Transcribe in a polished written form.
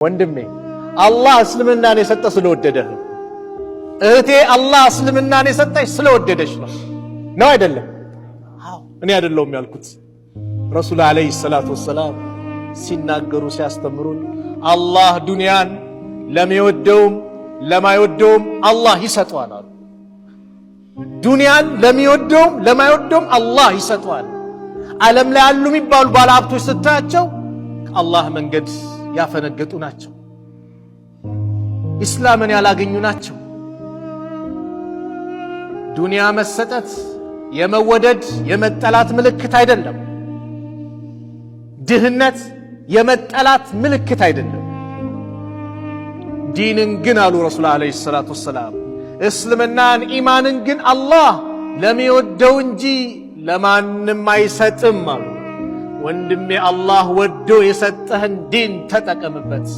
ወንድሜ አላህ እስልምናን የሰጠ ስለወደደህ ነው። እህቴ አላህ እስልምናን የሰጠሽ ስለወደደሽ ነው አይደለም? አዎ እኔ አይደለሁም ያልኩት። ረሱል አለይሂ ሰላቱ ወሰላም ሲናገሩ ሲያስተምሩን አላህ ዱንያን ለሚወደውም ለማይወደውም አላህ ይሰጠዋል አሉ። ዱንያን ለሚወደውም ለማይወደውም አላህ ይሰጠዋል። ዓለም ላይ ያሉ የሚባሉ ባለሀብቶች ስታያቸው ከአላህ መንገድ ያፈነገጡ ናቸው። ኢስላምን ያላገኙ ናቸው። ዱንያ መሰጠት የመወደድ የመጠላት ምልክት አይደለም። ድህነት የመጠላት ምልክት አይደለም። ዲንን ግን አሉ ረሱል አለይሂ ሰላቱ ወሰላም እስልምናን ኢማንን ግን አላህ ለሚወደው እንጂ ለማንም አይሰጥም አሉ። ወንድሜ አላህ ወዶ የሰጠህን ዲን ተጠቀምበት።